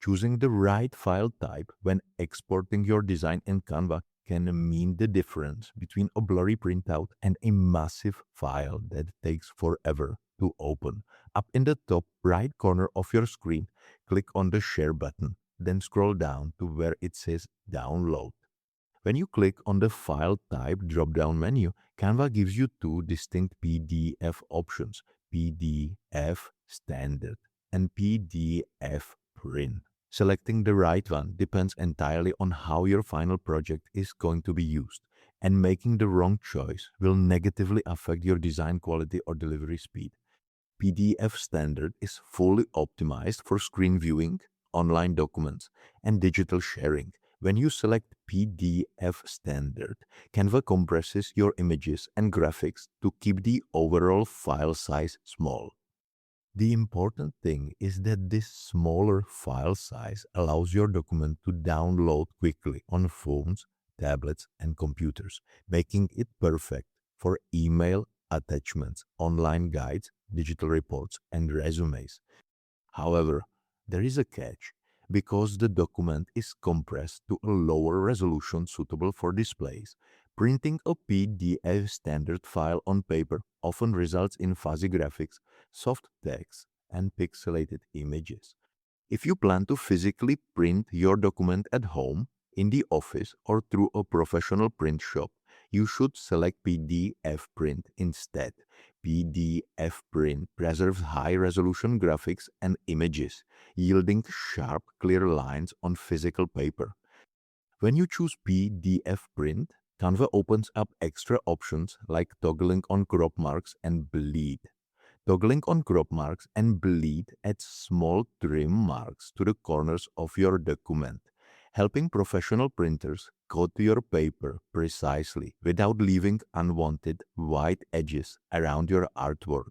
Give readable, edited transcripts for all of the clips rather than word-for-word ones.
Choosing the right file type when exporting your design in Canva can mean the difference between a blurry printout and a massive file that takes forever to open. Up in the top right corner of your screen, click on the Share button, then scroll down to where it says Download. When you click on the File Type drop-down menu, Canva gives you two distinct PDF options, PDF Standard and PDF Print. Selecting the right one depends entirely on how your final project is going to be used, and making the wrong choice will negatively affect your design quality or delivery speed. PDF Standard is fully optimized for screen viewing, online documents, and digital sharing. When you select PDF Standard, Canva compresses your images and graphics to keep the overall file size small. The important thing is that this smaller file size allows your document to download quickly on phones, tablets, and computers, making it perfect for email attachments, online guides, digital reports, and resumes. However, there is a catch. Because the document is compressed to a lower resolution suitable for displays, printing a PDF standard file on paper often results in fuzzy graphics, soft text, and pixelated images. If you plan to physically print your document at home, in the office, or through a professional print shop, you should select PDF print instead. PDF print preserves high-resolution graphics and images, yielding sharp, clear lines on physical paper. When you choose PDF print, Canva opens up extra options like toggling on crop marks and bleed. Toggling on crop marks and bleed adds small trim marks to the corners of your document, helping professional printers cut your paper precisely without leaving unwanted white edges around your artwork.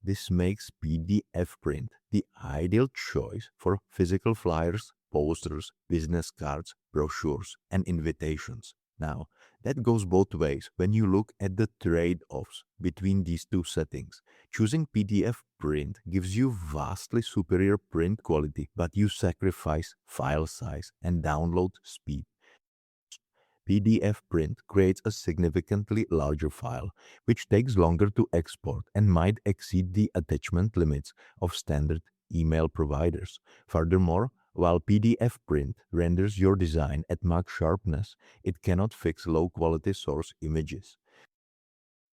This makes PDF print the ideal choice for physical flyers, posters, business cards, brochures, and invitations. Now, that goes both ways when you look at the trade-offs between these two settings. Choosing PDF print gives you vastly superior print quality, but you sacrifice file size and download speed. PDF print creates a significantly larger file, which takes longer to export and might exceed the attachment limits of standard email providers. Furthermore, while PDF print renders your design at max sharpness, it cannot fix low-quality source images.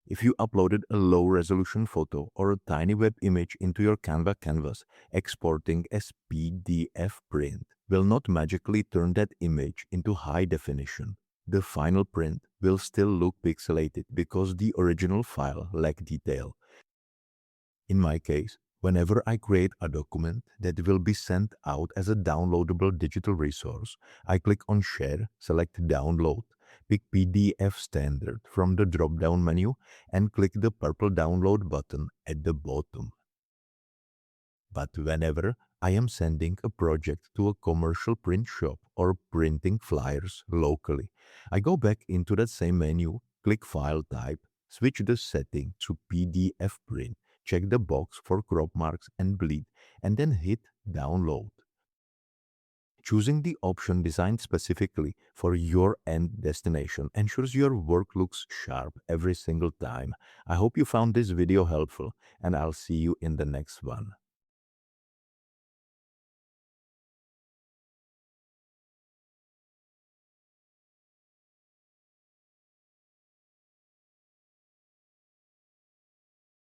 If you uploaded a low-resolution photo or a tiny web image into your Canva canvas, exporting as PDF print will not magically turn that image into high definition. The final print will still look pixelated because the original file lacked detail. In my case, whenever I create a document that will be sent out as a downloadable digital resource, I click on Share, select Download, pick PDF Standard from the drop-down menu, and click the purple Download button at the bottom. But whenever I am sending a project to a commercial print shop or printing flyers locally, I go back into that same menu, click File Type, switch the setting to PDF print, check the box for crop marks and bleed, and then hit Download. Choosing the option designed specifically for your end destination ensures your work looks sharp every single time. I hope you found this video helpful, and I'll see you in the next one.